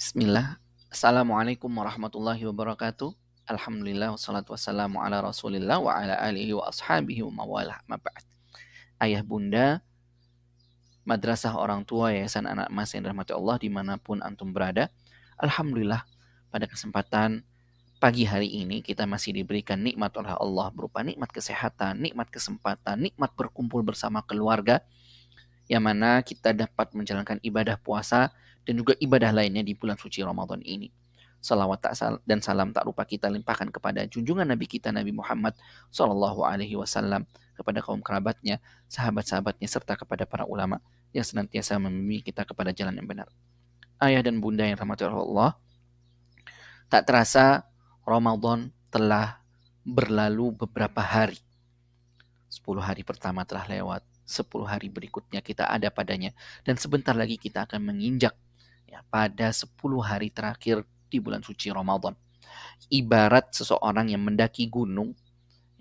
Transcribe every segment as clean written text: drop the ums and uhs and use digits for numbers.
Bismillah. Assalamualaikum warahmatullahi wabarakatuh. Alhamdulillah wassalatu wassalamu ala Rasulillah wa ala alihi wa ashabihi wa mawalah. Ma ba'd. Ayah bunda, madrasah orang tua, yayasan anak emas yang dirahmati Allah dimanapun antum berada. Alhamdulillah pada kesempatan pagi hari ini kita masih diberikan nikmat oleh Allah berupa nikmat kesehatan, nikmat kesempatan, nikmat berkumpul bersama keluarga, yang mana kita dapat menjalankan ibadah puasa dan juga ibadah lainnya di bulan suci Ramadan ini. Salawat dan salam tak lupa kita limpahkan kepada junjungan Nabi kita Nabi Muhammad Sallallahu Alaihi Wasallam, kepada kaum kerabatnya, sahabat-sahabatnya, serta kepada para ulama yang senantiasa membimbing kita kepada jalan yang benar. Ayah dan bunda yang rahmati Allah, tak terasa Ramadan telah berlalu beberapa hari. 10 hari pertama telah lewat, 10 hari berikutnya kita ada padanya, dan sebentar lagi kita akan menginjak pada 10 hari terakhir di bulan suci Ramadan. Ibarat seseorang yang mendaki gunung,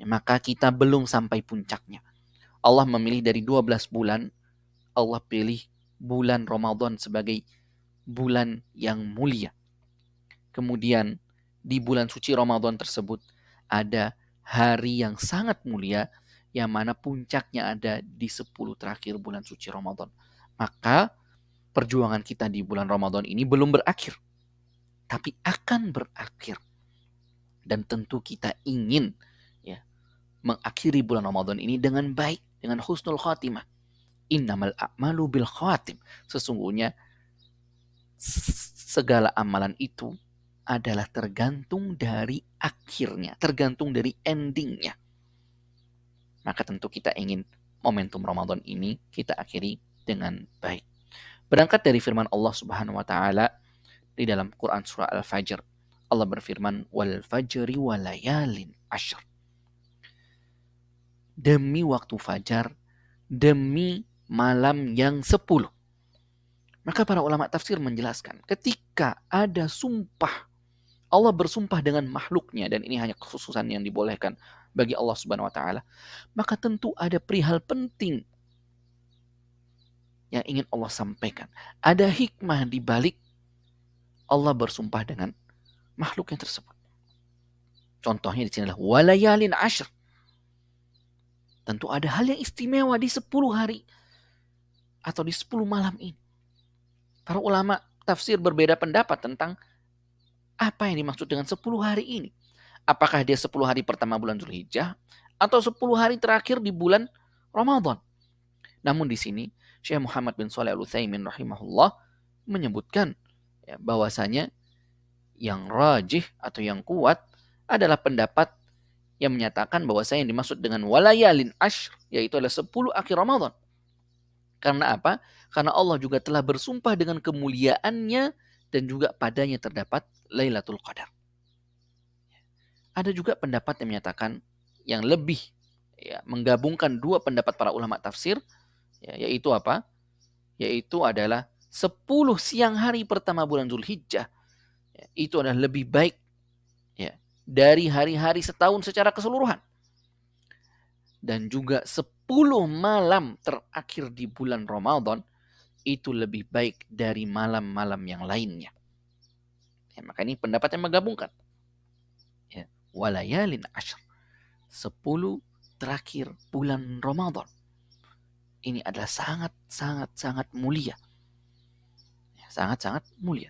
maka kita belum sampai puncaknya. Allah memilih dari 12 bulan, Allah pilih bulan Ramadan sebagai bulan yang mulia. Kemudian di bulan suci Ramadan tersebut ada hari yang sangat mulia, yang mana puncaknya ada di 10 terakhir bulan suci Ramadan. Maka perjuangan kita di bulan Ramadan ini belum berakhir, tapi akan berakhir. Dan tentu kita ingin mengakhiri bulan Ramadan ini dengan baik, dengan husnul khatimah. Innamal a'malu bil khawatim. Sesungguhnya segala amalan itu adalah tergantung dari akhirnya, tergantung dari endingnya. Maka tentu kita ingin momentum Ramadan ini kita akhiri dengan baik. Berangkat dari firman Allah Subhanahu wa taala di dalam Quran surah Al-Fajr, Allah berfirman, wal fajri walayalin ashr. Demi waktu fajar, demi malam yang 10. Maka para ulama tafsir menjelaskan, ketika ada sumpah, Allah bersumpah dengan makhluknya, dan ini hanya kekhususan yang dibolehkan bagi Allah Subhanahu wa taala, maka tentu ada perihal penting yang ingin Allah sampaikan. Ada hikmah di balik Allah bersumpah dengan makhluknya tersebut. Contohnya di sini adalah walayalin ashr. Tentu ada hal yang istimewa di 10 hari atau di 10 malam ini. Para ulama tafsir berbeda pendapat tentang apa yang dimaksud dengan 10 hari ini. Apakah dia 10 hari pertama bulan Zulhijjah atau 10 hari terakhir di bulan Ramadan. Namun di sini Syekh Muhammad bin Shalih Al-Utsaimin rahimahullah menyebutkan bahwasanya yang rajih atau yang kuat adalah pendapat yang menyatakan bahwasanya yang dimaksud dengan walayalin ashr yaitu adalah 10 akhir Ramadan. Karena apa? Karena Allah juga telah bersumpah dengan kemuliaannya dan juga padanya terdapat Lailatul Qadar. Ada juga pendapat yang menyatakan yang lebih menggabungkan dua pendapat para ulama tafsir, yaitu apa? Yaitu adalah 10 siang hari pertama bulan Zulhijjah. Itu adalah lebih baik dari hari-hari setahun secara keseluruhan. Dan juga 10 malam terakhir di bulan Ramadan itu lebih baik dari malam-malam yang lainnya. Maka ini pendapat yang menggabungkan. Walayalin ashr. 10 terakhir bulan Ramadan. Ini adalah sangat mulia. Sangat mulia.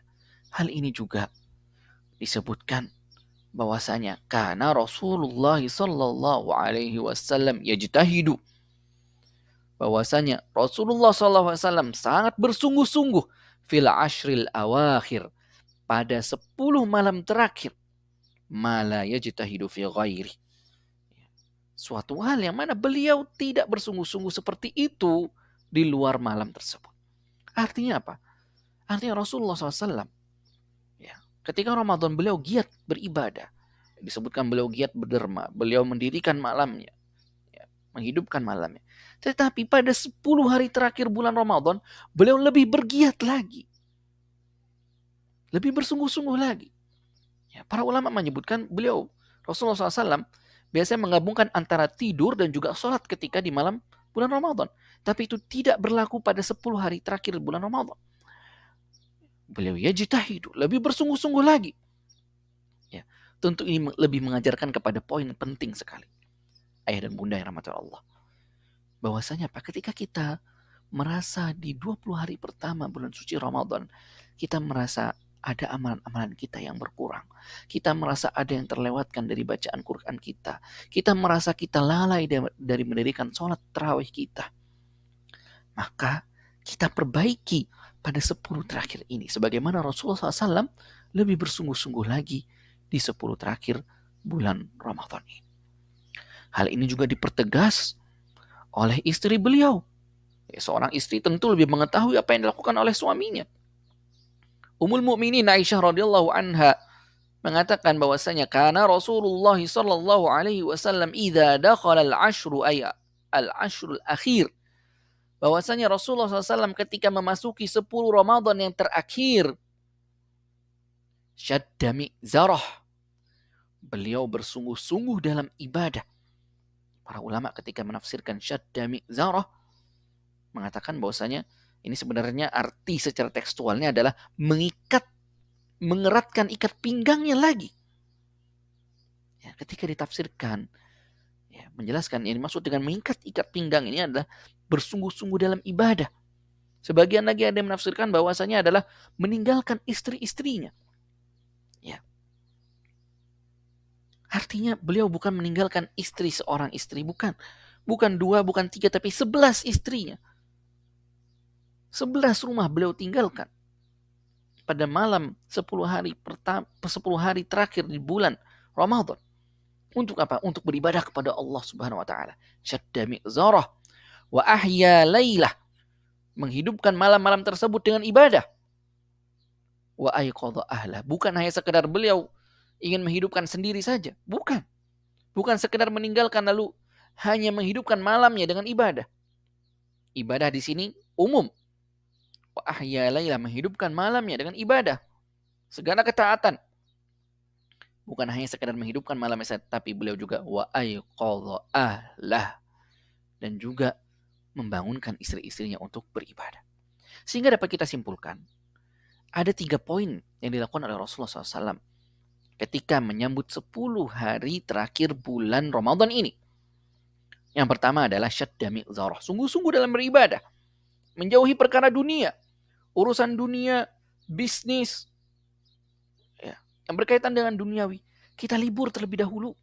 Hal ini juga disebutkan bahwasanya karena Rasulullah sallallahu alaihi wasallam yajtahidu. Bahwasanya Rasulullah sallallahu alaihi wasallam sangat bersungguh-sungguh fil ashril awakhir, pada 10 malam terakhir, mala yajtahidu fi ghairi. Suatu hal yang mana beliau tidak bersungguh-sungguh seperti itu di luar malam tersebut. Artinya apa? Artinya Rasulullah SAW ketika Ramadan beliau giat beribadah. Disebutkan beliau giat berderma. Beliau mendirikan malamnya. Menghidupkan malamnya. Tetapi pada 10 hari terakhir bulan Ramadan, beliau lebih bergiat lagi. Lebih bersungguh-sungguh lagi. Para ulama menyebutkan beliau, Rasulullah SAW, biasanya menggabungkan antara tidur dan juga sholat ketika di malam bulan Ramadan. Tapi itu tidak berlaku pada 10 hari terakhir bulan Ramadan. Beliau yajtahidu, lebih bersungguh-sungguh lagi. Ya, tentu ini lebih mengajarkan kepada poin penting sekali. Ayah dan bunda yang rahmati Allah. Bahwasanya apa? Ketika kita merasa di 20 hari pertama bulan suci Ramadan, kita merasa ada amalan-amalan kita yang berkurang. Kita merasa ada yang terlewatkan dari bacaan Quran kita. Kita merasa kita lalai dari mendirikan sholat tarawih kita. Maka kita perbaiki pada 10 terakhir ini. Sebagaimana Rasulullah SAW lebih bersungguh-sungguh lagi di 10 terakhir bulan Ramadan ini. Hal ini juga dipertegas oleh istri beliau. Seorang istri tentu lebih mengetahui apa yang dilakukan oleh suaminya. Ummul Mukminin Aisyah radhiyallahu anha mengatakan bahwasanya karena Rasulullah sallallahu alaihi wasallam idza dakhala al-ashru ay al-ashrul akhir, bahwasanya Rasulullah SAW ketika memasuki 10 Ramadan yang terakhir, syadda mi'zarah, beliau bersungguh-sungguh dalam ibadah. Para ulama ketika menafsirkan syadda mi'zarah mengatakan bahwasanya ini sebenarnya arti secara tekstualnya adalah mengeratkan ikat pinggangnya lagi. Ya, ketika ditafsirkan, ya, menjelaskan yang dimaksud dengan mengikat ikat pinggang ini adalah bersungguh-sungguh dalam ibadah. Sebagian lagi ada yang menafsirkan bahwasanya adalah meninggalkan istri-istrinya. Ya. Artinya beliau bukan meninggalkan seorang istri, bukan 2, bukan 3, tapi 11 istrinya. 11 rumah beliau tinggalkan pada malam 10 hari terakhir di bulan Ramadan. Untuk apa? Untuk beribadah kepada Allah Subhanahu wa taala. Syadda mi'zarah wa ahya lailah, menghidupkan malam-malam tersebut dengan ibadah. Wa ayqadha ahla, bukan hanya sekedar beliau ingin menghidupkan sendiri saja, bukan sekedar meninggalkan lalu hanya menghidupkan malamnya dengan ibadah. Ibadah di sini umum. Wa ahya lailah, menghidupkan malamnya dengan ibadah, segala ketaatan. Bukan hanya sekedar menghidupkan malamnya saja, tapi beliau juga wa ayqadha ahlah, dan juga membangunkan istri-istrinya untuk beribadah. Sehingga dapat kita simpulkan, ada 3 poin yang dilakukan oleh Rasulullah SAW ketika menyambut 10 hari terakhir bulan Ramadan ini. Yang pertama adalah syadda mi'zarah, sungguh-sungguh dalam beribadah, menjauhi perkara dunia, urusan dunia, bisnis, ya, yang berkaitan dengan duniawi. Kita libur terlebih dahulu.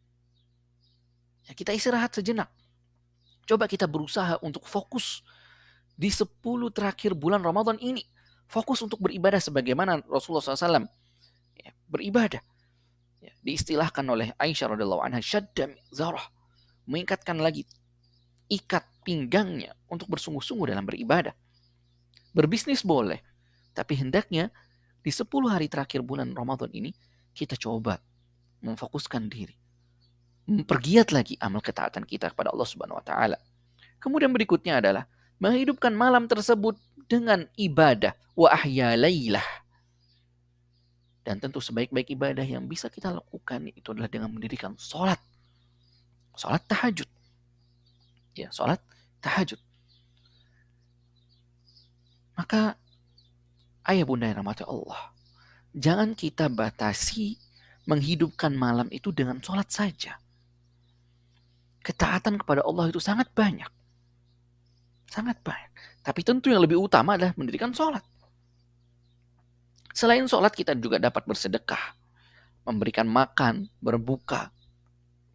Ya, kita istirahat sejenak. Coba kita berusaha untuk fokus di 10 terakhir bulan Ramadan ini. Fokus untuk beribadah sebagaimana Rasulullah SAW ya, beribadah. Ya, diistilahkan oleh Aisyah radhiyallahu anha syadda mi'zarah, mengikatkan lagi ikat pinggangnya untuk bersungguh-sungguh dalam beribadah. Berbisnis boleh, tapi hendaknya di 10 hari terakhir bulan Ramadan ini kita coba memfokuskan diri, mempergiat lagi amal ketaatan kita kepada Allah Subhanahu wa taala. Kemudian berikutnya adalah menghidupkan malam tersebut dengan ibadah, wa ahya lailah. Dan tentu sebaik-baik ibadah yang bisa kita lakukan itu adalah dengan mendirikan sholat tahajud. Ya, sholat tahajud. Maka ayah bunda yang rahmati Allah, jangan kita batasi menghidupkan malam itu dengan sholat saja. Ketaatan kepada Allah itu sangat banyak. Sangat banyak. Tapi tentu yang lebih utama adalah mendirikan sholat. Selain sholat kita juga dapat bersedekah, memberikan makan, berbuka.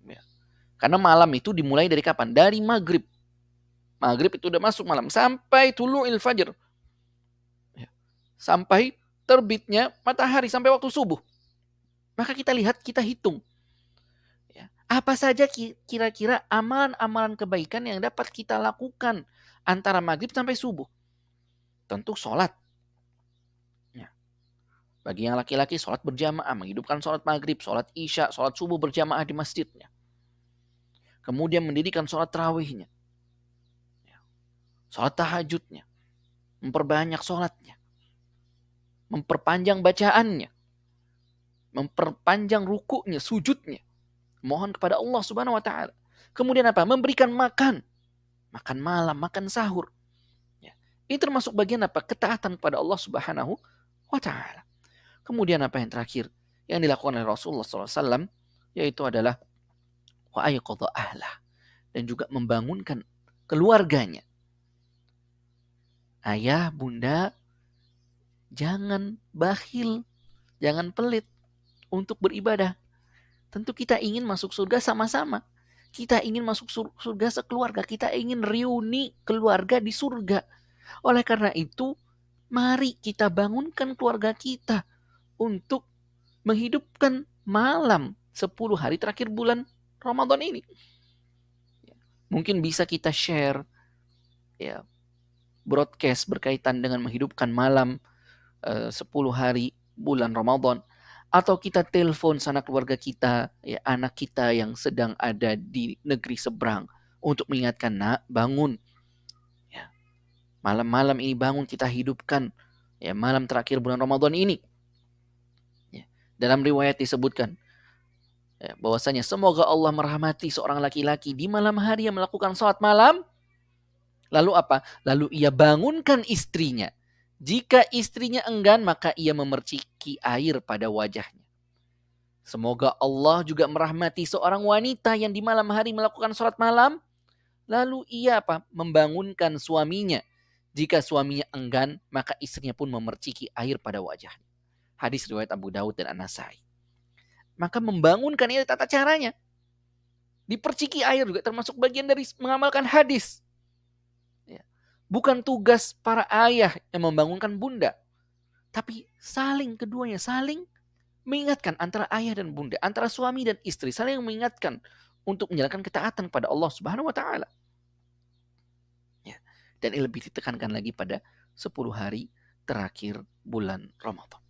Ya. Karena malam itu dimulai dari kapan? Dari maghrib. Maghrib itu udah masuk malam. Sampai tulu'il fajr. Ya. Sampai terbitnya matahari, sampai waktu subuh. Maka kita lihat, kita hitung. Ya. Apa saja kira-kira amalan-amalan kebaikan yang dapat kita lakukan antara maghrib sampai subuh. Tentu sholat. Bagi yang laki-laki, sholat berjamaah, menghidupkan sholat maghrib, sholat isya, sholat subuh berjamaah di masjidnya. Kemudian mendirikan sholat tarawihnya, sholat tahajudnya, memperbanyak sholatnya, memperpanjang bacaannya, memperpanjang rukuknya, sujudnya, mohon kepada Allah Subhanahu wa taala. Kemudian apa? Memberikan makan malam, makan sahur. Ini termasuk bagian apa? Ketaatan kepada Allah Subhanahu wa ta'ala. Kemudian apa yang terakhir yang dilakukan oleh Rasulullah SAW, yaitu adalah wa ayqadha ahlah, dan juga membangunkan keluarganya. Ayah, bunda, jangan bakhil, jangan pelit untuk beribadah. Tentu kita ingin masuk surga sama-sama. Kita ingin masuk surga sekeluarga. Kita ingin reuni keluarga di surga. Oleh karena itu, mari kita bangunkan keluarga kita untuk menghidupkan malam 10 hari terakhir bulan Ramadan ini. Mungkin bisa kita share ya, broadcast berkaitan dengan menghidupkan malam 10 hari bulan Ramadan. Atau kita telepon sanak keluarga kita, ya, anak kita yang sedang ada di negeri seberang untuk mengingatkan, nak, bangun. Ya, malam-malam ini bangun, kita hidupkan ya malam terakhir bulan Ramadan ini. Ya, dalam riwayat disebutkan ya, bahwasanya semoga Allah merahmati seorang laki-laki di malam hari yang melakukan sholat malam. Lalu apa? Lalu ia bangunkan istrinya. Jika istrinya enggan, maka ia memerciki air pada wajahnya. Semoga Allah juga merahmati seorang wanita yang di malam hari melakukan sholat malam. Lalu ia apa? Membangunkan suaminya. Jika suaminya enggan, maka istrinya pun memerciki air pada wajahnya. Hadis riwayat Abu Daud dan An-Nasai. Maka membangunkan ini tata caranya. Diperciki air juga termasuk bagian dari mengamalkan hadis. Bukan tugas para ayah yang membangunkan bunda. Tapi keduanya saling mengingatkan, antara ayah dan bunda, antara suami dan istri, saling mengingatkan untuk menjalankan ketaatan pada Allah Subhanahu wa Ta'ala. Ya. Dan ini lebih ditekankan lagi pada 10 hari terakhir bulan Ramadan.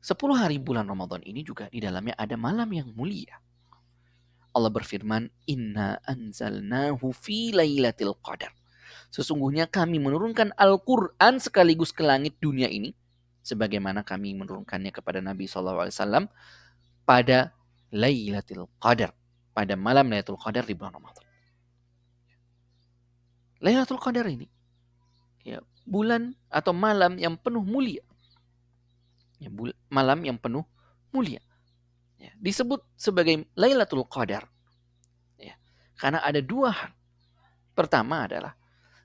10 hari bulan Ramadan ini juga di dalamnya ada malam yang mulia. Allah berfirman, Inna anzalnahu fi lailatul qadar. Sesungguhnya kami menurunkan Al-Quran sekaligus ke langit dunia ini, sebagaimana kami menurunkannya kepada Nabi SAW pada Lailatul Qadar, pada malam Lailatul Qadar di bulan Ramadan. Lailatul Qadar ini ya, bulan atau malam yang penuh mulia. Ya, malam yang penuh mulia. Ya, disebut sebagai Lailatul Qadar. Ya, karena ada dua hal. Pertama adalah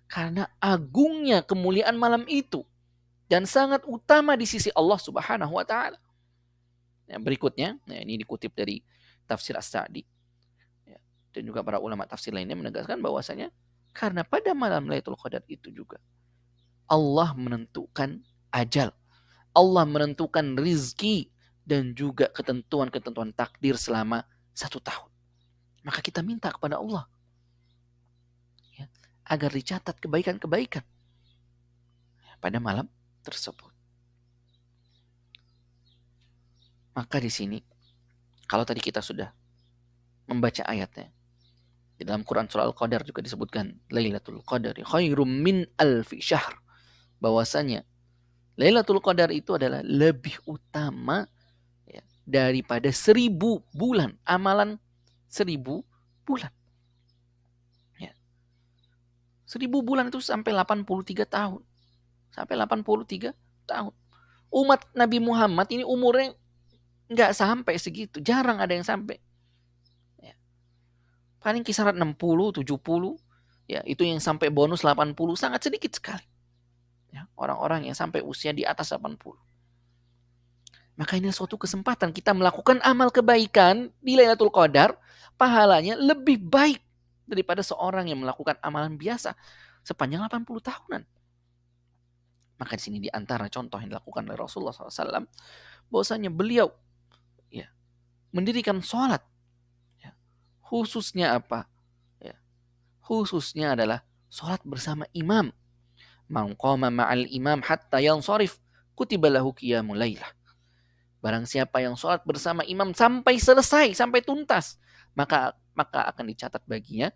karena agungnya kemuliaan malam itu dan sangat utama di sisi Allah Subhanahu wa Ta'ala. Ya, berikutnya, ini dikutip dari tafsir As-Sa'di ya, dan juga para ulama tafsir lainnya menegaskan bahwasanya karena pada malam Lailatul Qadar itu juga Allah menentukan ajal, Allah menentukan rizki dan juga ketentuan-ketentuan takdir selama 1 tahun. Maka kita minta kepada Allah agar dicatat kebaikan-kebaikan pada malam tersebut. Maka di sini, kalau tadi kita sudah membaca ayatnya, di dalam Quran surah Al-Qadar juga disebutkan Lailatul Qadari khairum min alfi syahr, bahwasanya Lailatul Qadar itu adalah lebih utama ya, daripada 1000 bulan, amalan 1000 bulan. 1000 bulan itu sampai 83 tahun. Sampai 83 tahun. Umat Nabi Muhammad ini umurnya nggak sampai segitu. Jarang ada yang sampai. Ya. Paling kisaran 60, 70. Ya, itu yang sampai bonus 80. Sangat sedikit sekali. Ya, orang-orang yang sampai usia di atas 80. Maka ini suatu kesempatan kita melakukan amal kebaikan di Lailatul Qadar. Pahalanya lebih baik daripada seorang yang melakukan amalan biasa sepanjang 80 tahunan. Maka di sini di antara contoh yang dilakukan oleh Rasulullah SAW, bahwasanya beliau ya, mendirikan sholat. Ya, khususnya apa? Ya, khususnya adalah sholat bersama imam. Man qama ma'al imam hatta yansharif kutiba lahu qiyamul lailah. Barang siapa yang sholat bersama imam sampai selesai, sampai tuntas, maka akan dicatat baginya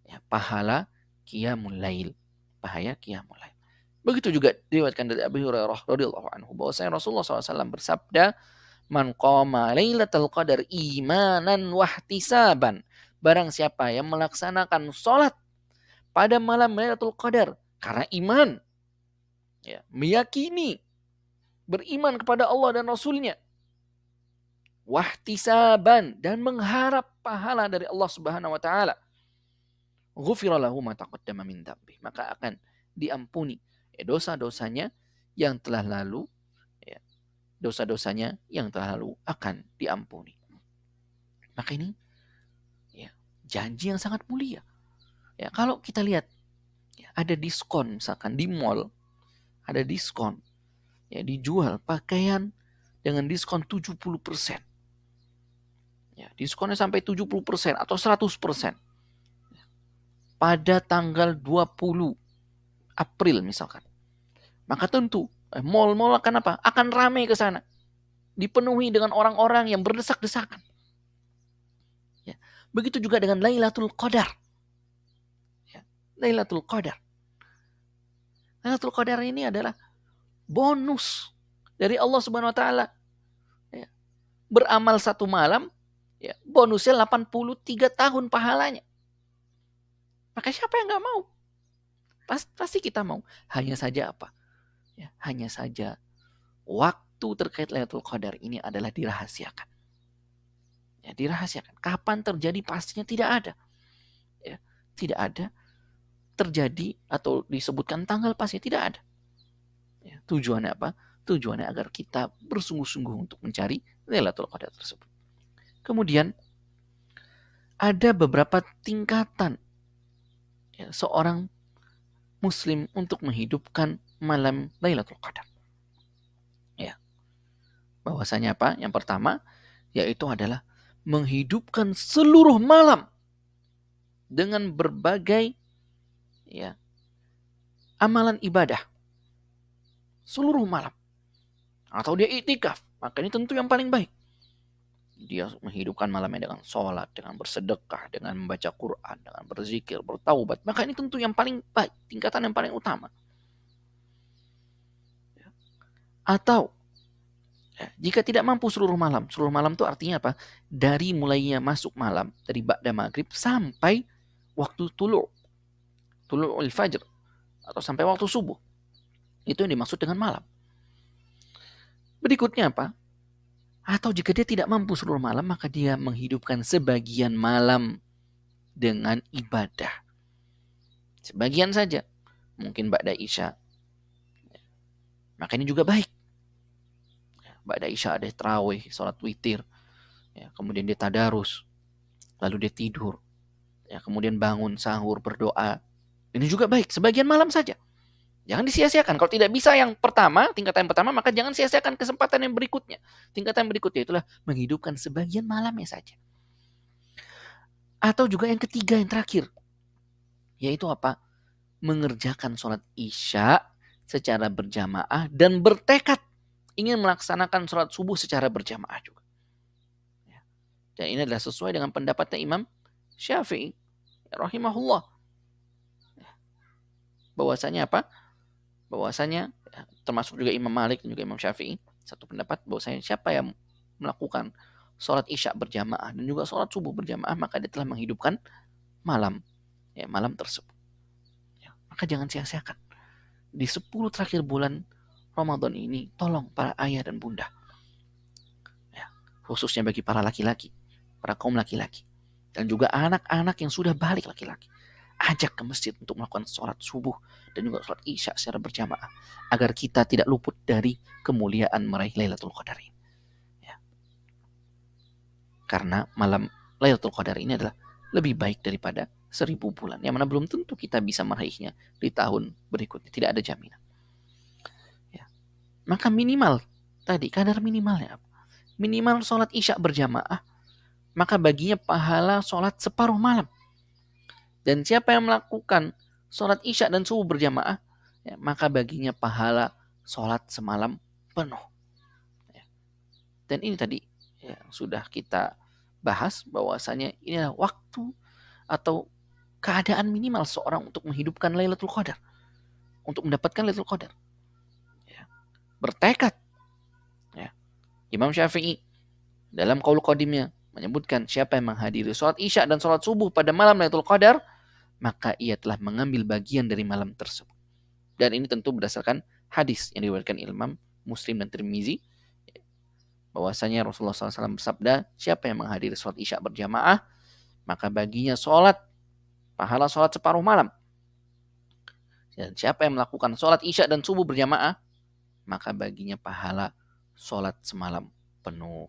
ya, pahala qiyamul lail. Pahala qiyamul lail. Begitu juga diriwayatkan dari Abu Hurairah radhiyallahu anhu bahwasanya Rasulullah SAW bersabda, "Man qama lailatul qadar imanan wahtisaban." Barang siapa yang melaksanakan sholat pada malam Lailatul Qadar karena iman Ya, meyakini, beriman kepada Allah dan Rasulnya, wahtisaban, dan mengharap pahala dari Allah Subhanahu wa taala. Ghufira lahu ma taqaddama min dzambi, maka akan diampuni dosa-dosanya yang telah lalu, ya, dosa-dosanya yang telah lalu akan diampuni. Maka ini ya, janji yang sangat mulia. Ya, kalau kita lihat ya, ada diskon misalkan di mall, ada diskon ya, dijual pakaian dengan diskon 70%. Ya, diskonnya sampai 70% atau 100%. Pada tanggal 20 April misalkan. Maka tentu mall-mall akan apa? Akan ramai ke sana. Dipenuhi dengan orang-orang yang berdesak-desakan. Ya. Begitu juga dengan Lailatul Qadar. Ya. Lailatul Qadar. Lailatul Qadar ini adalah bonus dari Allah Subhanahu wa taala. Ya. Beramal satu malam, ya, bonusnya 83 tahun pahalanya. Maka siapa yang nggak mau? Pasti kita mau. Hanya saja apa? Ya, hanya saja waktu terkait Lailatul Qadar ini adalah dirahasiakan. Ya, dirahasiakan. Kapan terjadi pastinya tidak ada. Ya, tidak ada terjadi atau disebutkan tanggal pastinya tidak ada. Ya, tujuannya apa? Tujuannya agar kita bersungguh-sungguh untuk mencari Lailatul Qadar tersebut. Kemudian ada beberapa tingkatan ya, seorang Muslim untuk menghidupkan malam Lailatul Qadar. Ya, bahwasanya apa? Yang pertama yaitu adalah menghidupkan seluruh malam dengan berbagai ya, amalan ibadah. Seluruh malam. Atau dia iktikaf, maka ini tentu yang paling baik. Dia menghidupkan malamnya dengan sholat, dengan bersedekah, dengan membaca Quran, dengan berzikir, bertaubat. Maka ini tentu yang paling baik, tingkatan yang paling utama. Atau ya, jika tidak mampu seluruh malam itu artinya apa? Dari mulainya masuk malam, dari ba'da maghrib sampai waktu tulu'ul fajr, atau sampai waktu subuh. Itu yang dimaksud dengan malam. Berikutnya apa? Atau jika dia tidak mampu seluruh malam, maka dia menghidupkan sebagian malam dengan ibadah. Sebagian saja. Mungkin ba'da isya. Maka ini juga baik. Ba'da isya ada tarawih, sholat witir. Ya, kemudian dia tadarus. Lalu dia tidur. Ya, kemudian bangun, sahur, berdoa. Ini juga baik. Sebagian malam saja. Jangan disia-siakan. Kalau tidak bisa yang pertama, tingkatan yang pertama, maka jangan sia-siakan kesempatan yang berikutnya. Tingkatan yang berikutnya itulah menghidupkan sebagian malamnya saja. Atau juga yang ketiga, yang terakhir. Yaitu apa? Mengerjakan sholat isya secara berjamaah dan bertekad ingin melaksanakan sholat subuh secara berjamaah juga. Dan ini adalah sesuai dengan pendapatnya Imam Syafi'i rahimahullah. Bahwasanya apa? Bahwasanya termasuk juga Imam Malik dan juga Imam Syafi'i, satu pendapat bahwasanya siapa yang melakukan sholat isya berjamaah dan juga sholat subuh berjamaah, maka dia telah menghidupkan malam tersebut. Ya, maka jangan sia-siakan. Di 10 terakhir bulan Ramadan ini, tolong para ayah dan bunda, ya, khususnya bagi para laki-laki, para kaum laki-laki, dan juga anak-anak yang sudah balik laki-laki, ajak ke masjid untuk melakukan sholat subuh dan juga sholat isya secara berjamaah agar kita tidak luput dari kemuliaan meraih Lailatul Qadar ini. Ya. Karena malam Lailatul Qadar ini adalah lebih baik daripada 1000 bulan, yang mana belum tentu kita bisa meraihnya di tahun berikutnya, tidak ada jaminan. Ya. Maka minimal tadi kadar minimalnya apa? Minimal sholat isya berjamaah, maka baginya pahala sholat separuh malam. Dan siapa yang melakukan sholat isya dan subuh berjamaah, ya, maka baginya pahala sholat semalam penuh. Ya. Dan ini tadi ya, sudah kita bahas bahwasanya inilah waktu atau keadaan minimal seorang untuk menghidupkan Lailatul Qadar, untuk mendapatkan Lailatul Qadar. Ya. Bertekad. Ya. Imam Syafi'i dalam Qaul Qadimnya menyebutkan siapa yang menghadiri sholat isya dan sholat subuh pada malam Lailatul Qadar, maka ia telah mengambil bagian dari malam tersebut. Dan ini tentu berdasarkan hadis yang diriwayatkan Imam Muslim dan Tirmizi, bahwasanya Rasulullah SAW bersabda, siapa yang menghadiri sholat isya berjamaah, maka baginya pahala sholat separuh malam. Dan siapa yang melakukan sholat isya dan subuh berjamaah, maka baginya pahala sholat semalam penuh.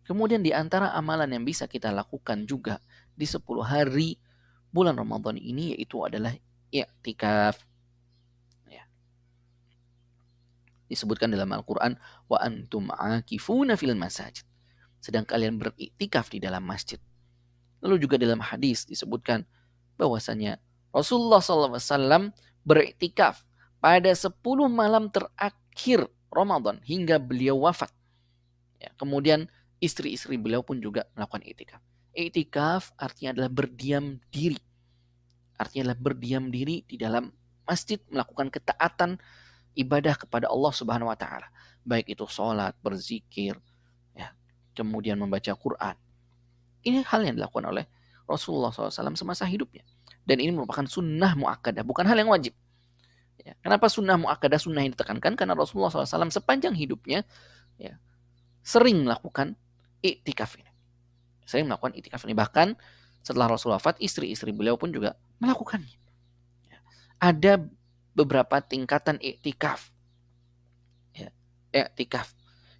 Kemudian di antara amalan yang bisa kita lakukan juga di 10 hari bulan Ramadan ini, yaitu adalah i'tikaf. Disebutkan dalam Al-Quran, wa antum akifuna fil masajid, sedang kalian beriktikaf di dalam masjid. Lalu juga dalam hadis disebutkan bahwasanya Rasulullah SAW beriktikaf pada 10 malam terakhir Ramadan hingga beliau wafat. Ya, kemudian istri-istri beliau pun juga melakukan iktikaf. Iktikaf artinya adalah berdiam diri. Artinya adalah berdiam diri di dalam masjid, melakukan ketaatan ibadah kepada Allah Subhanahu wa taala. Baik itu sholat, berzikir, ya, kemudian membaca Quran. Ini hal yang dilakukan oleh Rasulullah SAW semasa hidupnya. Dan ini merupakan sunnah muakkadah, bukan hal yang wajib. Ya, kenapa sunnah muakkadah, sunnah yang ditekankan? Karena Rasulullah SAW sepanjang hidupnya ya, sering melakukan iktikaf ini. Sering melakukan iktikaf ini. Bahkan setelah Rasulullah wafat, istri-istri beliau pun juga melakukannya. Ya, ada beberapa tingkatan iktikaf. Ya, iktikaf.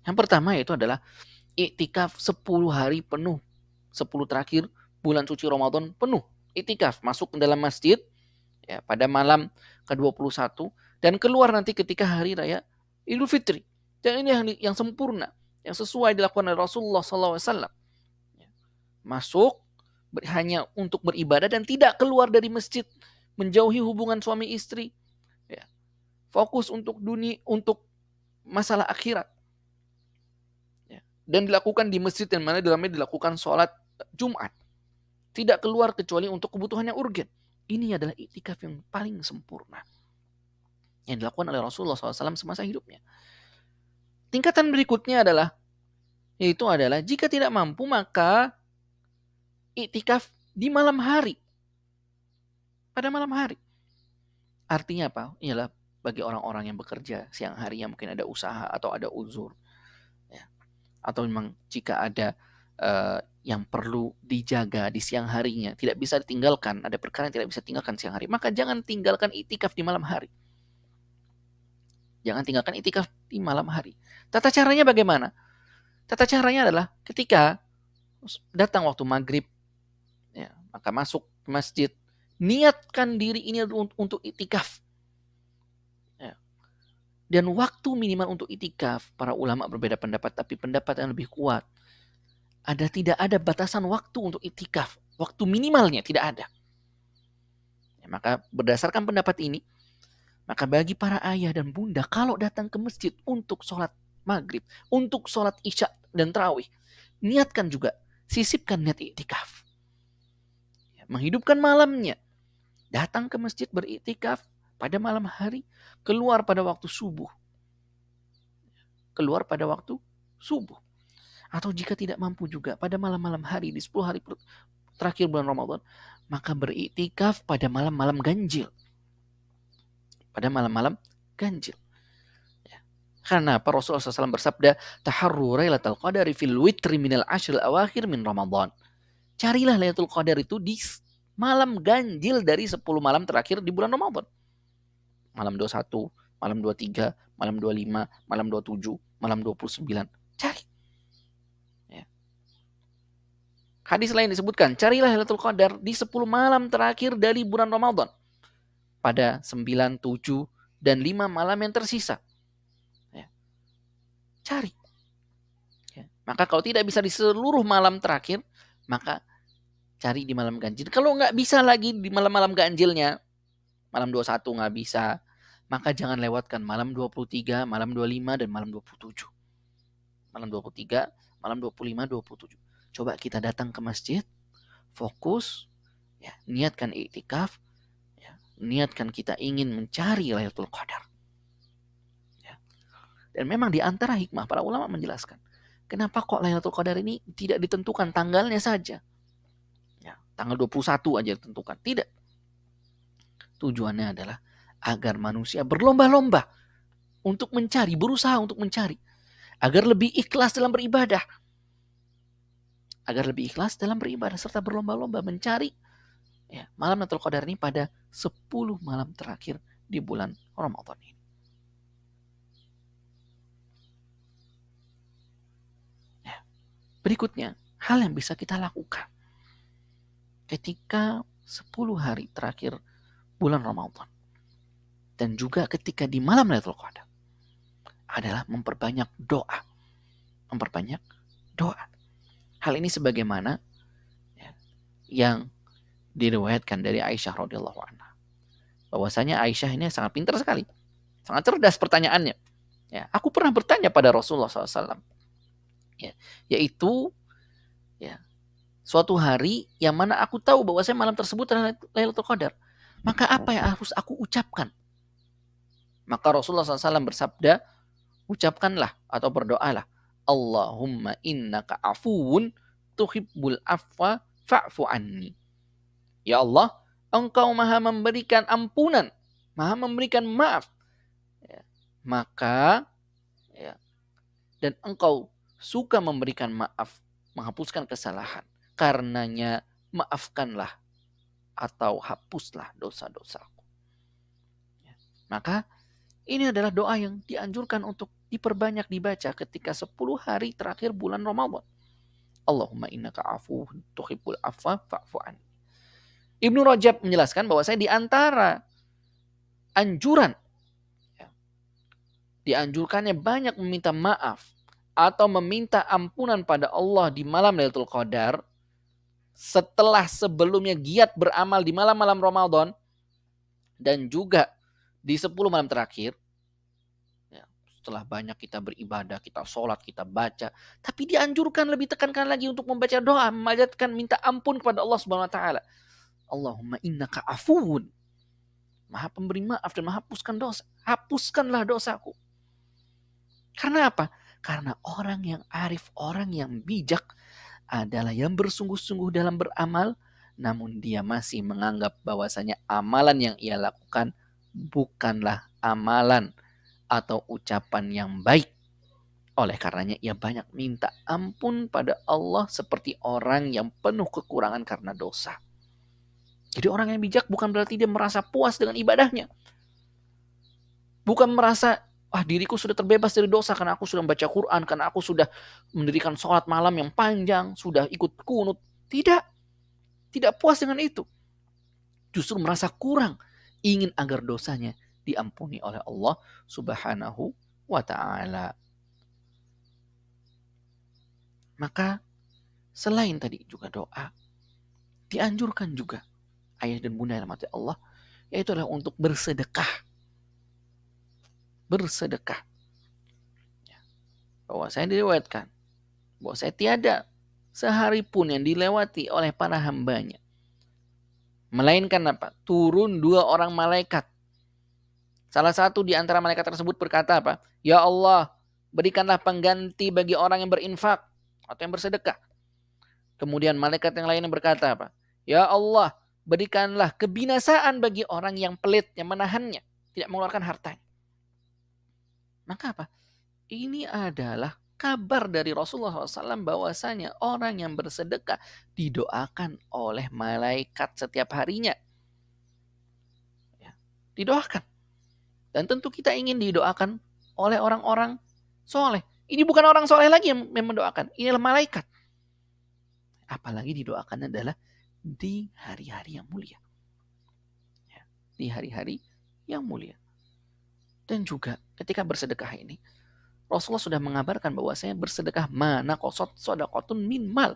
Yang pertama yaitu adalah iktikaf 10 hari penuh. 10 terakhir bulan suci Ramadan penuh. Iktikaf, masuk ke dalam masjid ya, pada malam ke-21 dan keluar nanti ketika hari raya Idul Fitri. Dan ini yang sempurna, yang sesuai dilakukan oleh Rasulullah SAW. Masuk hanya untuk beribadah dan tidak keluar dari masjid, menjauhi hubungan suami istri. Ya. Fokus untuk dunia, untuk masalah akhirat. Ya. Dan dilakukan di masjid yang mana dalamnya dilakukan sholat Jumat. Tidak keluar kecuali untuk kebutuhan yang urgen. Ini adalah iktikaf yang paling sempurna yang dilakukan oleh Rasulullah SAW semasa hidupnya. Tingkatan berikutnya yaitu adalah jika tidak mampu maka iktikaf di malam hari. Pada malam hari. Artinya apa? Ialah bagi orang-orang yang bekerja siang harinya mungkin ada usaha atau ada uzur. Ya. Atau memang jika ada yang perlu dijaga di siang harinya, tidak bisa ditinggalkan, ada perkara yang tidak bisa ditinggalkan siang hari, maka jangan tinggalkan iktikaf di malam hari. Jangan tinggalkan iktikaf di malam hari. Tata caranya bagaimana? Tata caranya adalah ketika datang waktu maghrib, ya, maka masuk ke masjid, niatkan diri ini untuk iktikaf. Ya. Dan waktu minimal untuk iktikaf, para ulama berbeda pendapat, tapi pendapat yang lebih kuat, tidak ada batasan waktu untuk iktikaf. Waktu minimalnya tidak ada. Ya, maka berdasarkan pendapat ini, maka bagi para ayah dan bunda, kalau datang ke masjid untuk sholat maghrib, untuk sholat isya dan tarawih, niatkan juga, sisipkan niat iktikaf. Ya, menghidupkan malamnya. Datang ke masjid beriktikaf pada malam hari, keluar pada waktu subuh. Keluar pada waktu subuh. Atau jika tidak mampu juga pada malam-malam hari di 10 hari terakhir bulan Ramadan, maka beriktikaf pada malam-malam ganjil. Pada malam-malam ganjil. Ya. Karena Rasulullah SAW bersabda, taharru lailatul qadari fil witri minal ashril awakhir min Ramadan. Carilah Lailatul Qadar itu di malam ganjil dari 10 malam terakhir di bulan Ramadan. Malam 21, malam 23, malam 25, malam 27, malam 29. Cari. Hadis lain disebutkan, carilah Lailatul Qadar di 10 malam terakhir dari bulan Ramadan. Pada 9, 7, dan 5 malam yang tersisa. Ya. Cari. Ya. Maka kalau tidak bisa di seluruh malam terakhir, maka cari di malam ganjil. Kalau nggak bisa lagi di malam-malam ganjilnya, malam 21 nggak bisa, maka jangan lewatkan malam 23, malam 25, dan malam 27. Malam 23, malam 25, 27. Coba kita datang ke masjid, fokus, ya, niatkan iktikaf, ya, niatkan kita ingin mencari Lailatul Qadar. Ya. Dan memang di antara hikmah para ulama menjelaskan, kenapa kok Lailatul Qadar ini tidak ditentukan tanggalnya saja. Ya, tanggal 21 aja ditentukan. Tidak. Tujuannya adalah agar manusia berlomba-lomba untuk mencari, berusaha untuk mencari, agar lebih ikhlas dalam beribadah. Agar lebih ikhlas dalam beribadah serta berlomba-lomba mencari malam Lailatul Qadar ini pada 10 malam terakhir di bulan Ramadan ini. Berikutnya, hal yang bisa kita lakukan ketika 10 hari terakhir bulan Ramadan dan juga ketika di malam Lailatul Qadar adalah memperbanyak doa. Memperbanyak doa. Hal ini sebagaimana yang diriwayatkan dari Aisyah radhiyallahu anha. Bahwasanya Aisyah ini sangat pintar sekali. Sangat cerdas pertanyaannya. Aku pernah bertanya pada Rasulullah SAW. Yaitu suatu hari yang mana aku tahu bahwasanya malam tersebut adalah Lailatul Qadar. Maka apa yang harus aku ucapkan? Maka Rasulullah SAW bersabda, ucapkanlah atau berdoalah, Allahumma innaka afuwun tuhibbul afwa fa'fu anni. Ya Allah, Engkau maha memberikan ampunan, maha memberikan maaf. Maka dan Engkau suka memberikan maaf, menghapuskan kesalahan. Karenanya maafkanlah atau hapuslah dosa-dosaku. Maka ini adalah doa yang dianjurkan untuk diperbanyak dibaca ketika 10 hari terakhir bulan Ramadan. Allahumma innaka afuwun tuhibbul afwa fa'fu anni. Ibnu Rajab menjelaskan bahwa di antara anjuran, dianjurkannya banyak meminta maaf atau meminta ampunan pada Allah di malam Lailatul Qadar setelah sebelumnya giat beramal di malam-malam Ramadan dan juga di 10 malam terakhir. Setelah banyak kita beribadah, kita sholat, kita baca, tapi dianjurkan lebih tekankan lagi untuk membaca doa, memanjatkan minta ampun kepada Allah Subhanahu wa taala. Allahumma innaka afuwun. Maha pemberi maaf dan maha hapuskan dosa. Hapuskanlah dosaku. Karena apa? Karena orang yang arif, orang yang bijak adalah yang bersungguh-sungguh dalam beramal, namun dia masih menganggap bahwasanya amalan yang ia lakukan bukanlah amalan atau ucapan yang baik. Oleh karenanya ia banyak minta ampun pada Allah seperti orang yang penuh kekurangan karena dosa. Jadi orang yang bijak bukan berarti dia merasa puas dengan ibadahnya. Bukan merasa, diriku sudah terbebas dari dosa karena aku sudah membaca Quran, karena aku sudah mendirikan sholat malam yang panjang, sudah ikut kunut. Tidak puas dengan itu. Justru merasa kurang, ingin agar dosanya diampuni oleh Allah Subhanahu wa ta'ala. Maka selain tadi juga doa, dianjurkan juga ayah dan bunda yang dirahmati Allah, yaitu adalah untuk bersedekah. Bersedekah. Bahwa saya diriwayatkan, bahwa saya tiada sehari pun yang dilewati oleh para hambanya, melainkan apa? Turun 2 orang malaikat. Salah satu di antara malaikat tersebut berkata apa? Ya Allah, berikanlah pengganti bagi orang yang berinfak atau yang bersedekah. Kemudian malaikat yang lain yang berkata apa? Ya Allah, berikanlah kebinasaan bagi orang yang pelit, yang menahannya, tidak mengeluarkan hartanya. Maka apa? Ini adalah kabar dari Rasulullah SAW bahwasanya orang yang bersedekah didoakan oleh malaikat setiap harinya. Didoakan. Dan tentu kita ingin didoakan oleh orang-orang soleh. Ini bukan orang soleh lagi yang mendoakan. Inilah malaikat. Apalagi didoakan adalah di hari-hari yang mulia. Di hari-hari yang mulia. Dan juga ketika bersedekah ini, Rasulullah sudah mengabarkan bahwasanya bersedekah mana qasat shadaqatun min mal.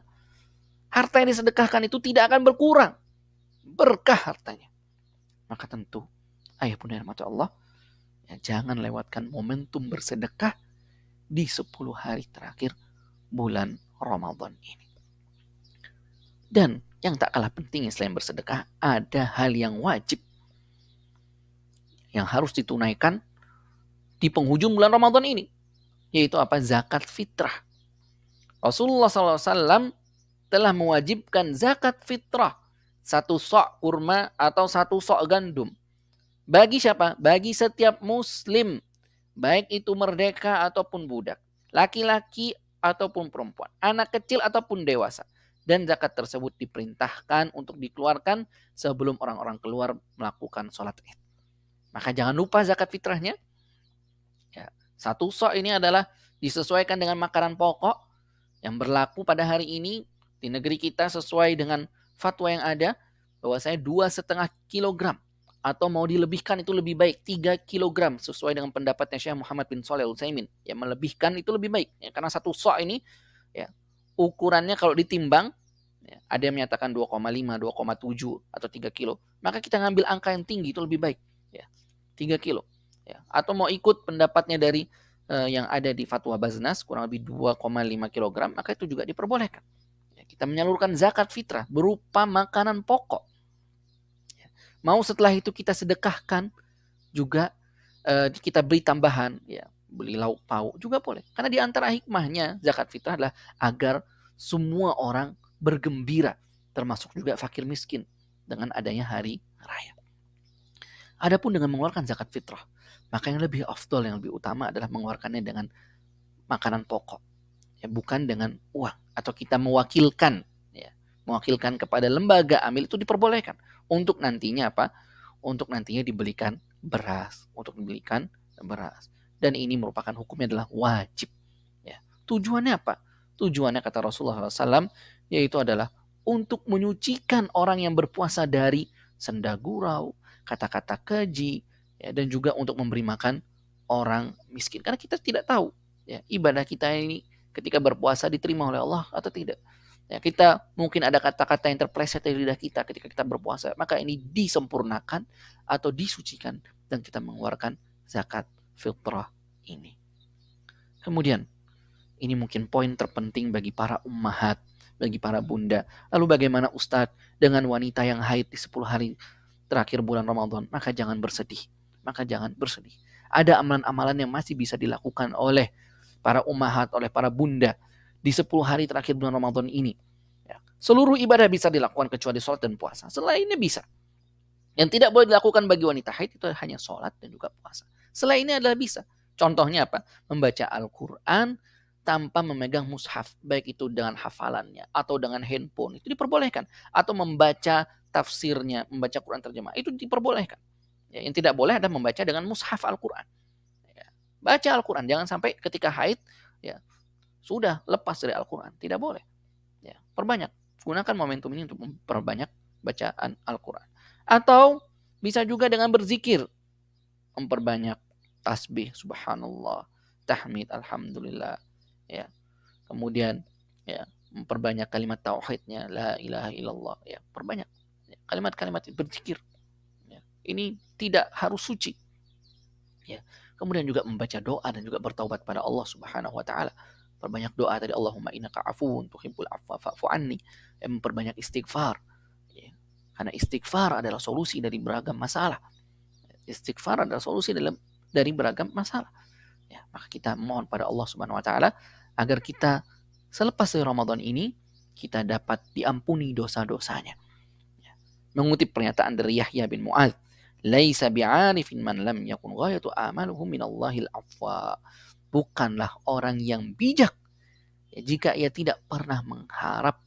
Harta yang disedekahkan itu tidak akan berkurang. Berkah hartanya. Maka tentu ayah bunda rahmat Allah, jangan lewatkan momentum bersedekah di 10 hari terakhir bulan Ramadan ini. Dan yang tak kalah pentingnya selain bersedekah, ada hal yang wajib yang harus ditunaikan di penghujung bulan Ramadan ini. Yaitu apa? Zakat fitrah. Rasulullah SAW telah mewajibkan zakat fitrah. 1 sok kurma atau 1 sok gandum. Bagi siapa? Bagi setiap muslim, baik itu merdeka ataupun budak, laki-laki ataupun perempuan, anak kecil ataupun dewasa. Dan zakat tersebut diperintahkan untuk dikeluarkan sebelum orang-orang keluar melakukan sholat id. Maka jangan lupa zakat fitrahnya. Ya, 1 sok ini adalah disesuaikan dengan makanan pokok yang berlaku pada hari ini di negeri kita sesuai dengan fatwa yang ada, bahwasanya 2,5 kilogram, atau mau dilebihkan itu lebih baik 3 kilogram sesuai dengan pendapatnya Syekh Muhammad bin Shalih Al-Utsaimin. Ya, melebihkan itu lebih baik ya, karena 1 sok ini ya ukurannya kalau ditimbang ya, ada yang menyatakan 2,5, 2,7 atau 3 kilo. Maka kita ngambil angka yang tinggi itu lebih baik ya, 3 kilo. Ya, atau mau ikut pendapatnya dari yang ada di fatwa Baznas kurang lebih 2,5 kilogram, maka itu juga diperbolehkan. Ya, kita menyalurkan zakat fitrah berupa makanan pokok. Ya, mau setelah itu kita sedekahkan juga, kita beri tambahan, ya beli lauk pauk juga boleh. Karena di antara hikmahnya zakat fitrah adalah agar semua orang bergembira, termasuk juga fakir miskin dengan adanya hari raya. Adapun dengan mengeluarkan zakat fitrah, maka yang lebih afdol, yang lebih utama adalah mengeluarkannya dengan makanan pokok, ya bukan dengan uang, atau kita mewakilkan, ya mewakilkan kepada lembaga amil itu diperbolehkan untuk nantinya apa? Untuk nantinya dibelikan beras, dan ini merupakan hukumnya adalah wajib. Ya. Tujuannya apa? Tujuannya kata Rasulullah SAW yaitu adalah untuk menyucikan orang yang berpuasa dari senda gurau, kata-kata keji, ya, dan juga untuk memberi makan orang miskin. Karena kita tidak tahu ya, ibadah kita ini ketika berpuasa diterima oleh Allah atau tidak. Ya, kita mungkin ada kata-kata yang terpleset dari lidah kita ketika kita berpuasa, maka ini disempurnakan atau disucikan dan kita mengeluarkan zakat fitrah ini. Kemudian ini mungkin poin terpenting bagi para ummahat, bagi para bunda. Lalu bagaimana Ustadz dengan wanita yang haid di 10 hari terakhir bulan Ramadan? Maka jangan bersedih. Ada amalan-amalan yang masih bisa dilakukan oleh para ummahat, oleh para bunda di 10 hari terakhir bulan Ramadan ini. Ya. Seluruh ibadah bisa dilakukan kecuali sholat dan puasa. Selainnya bisa. Yang tidak boleh dilakukan bagi wanita haid itu hanya sholat dan juga puasa. Selainnya adalah bisa. Contohnya apa? Membaca Al-Quran tanpa memegang mushaf, baik itu dengan hafalannya atau dengan handphone, itu diperbolehkan. Atau membaca tafsirnya, membaca Quran terjemah, itu diperbolehkan. Ya, yang tidak boleh adalah membaca dengan mushaf Al-Quran. Ya, baca Al-Quran, jangan sampai ketika haid ya sudah lepas dari Al-Quran, tidak boleh. Ya, perbanyak, gunakan momentum ini untuk memperbanyak bacaan Al-Quran. Atau bisa juga dengan berzikir, memperbanyak tasbih, subhanallah, tahmid, alhamdulillah, ya. Kemudian ya memperbanyak kalimat tauhidnya, la ilaha illallah, ya perbanyak ya, kalimat-kalimat berzikir. Ya. Ini tidak harus suci. Ya. Kemudian juga membaca doa dan juga bertaubat pada Allah Subhanahu wa taala. Perbanyak doa tadi, Allahumma innaka afuwun tuhibbul afwa fa'fu anni. Ya, memperbanyak istighfar. Ya. Karena istighfar adalah solusi dari beragam masalah. Istighfar adalah solusi dari beragam masalah. Ya, maka kita mohon pada Allah Subhanahu wa taala agar kita selepas dari Ramadan ini kita dapat diampuni dosa-dosanya. Ya. Mengutip pernyataan dari Yahya bin Mu'adz, "Laisa bi'arifin man lam yakun ghayatu amaluhu minallahil afwa." Bukanlah orang yang bijak ya, jika ia tidak pernah mengharap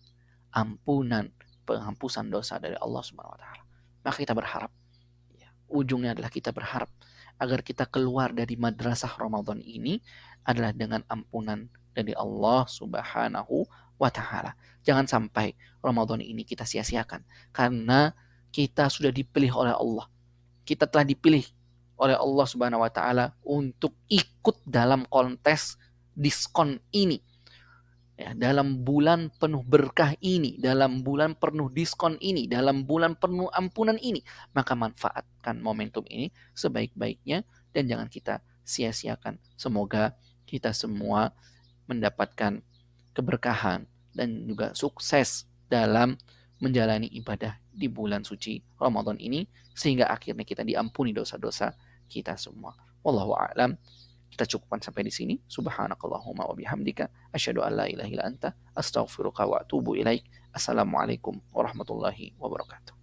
penghampusan dosa dari Allah Subhanahu wa taala. Maka kita berharap, ya, ujungnya adalah kita berharap agar kita keluar dari madrasah Ramadan ini adalah dengan ampunan dari Allah Subhanahu wa taala. Jangan sampai Ramadan ini kita sia-siakan karena kita sudah dipilih oleh Allah. Kita telah dipilih oleh Allah Subhanahu wa taala untuk ikut dalam kontes diskon ini. Ya, dalam bulan penuh berkah ini, dalam bulan penuh diskon ini, dalam bulan penuh ampunan ini, maka manfaatkan momentum ini sebaik-baiknya dan jangan kita sia-siakan. Semoga kita semua mendapatkan keberkahan dan juga sukses dalam menjalani ibadah di bulan suci Ramadan ini sehingga akhirnya kita diampuni dosa-dosa kita semua. Wallahu a'lam. Kita cukupkan sampai di sini. Subhanakallahumma wa bihamdika asyhadu an la ilaha illa anta astaghfiruka wa atubu ilaik. Assalamualaikum warahmatullahi wabarakatuh.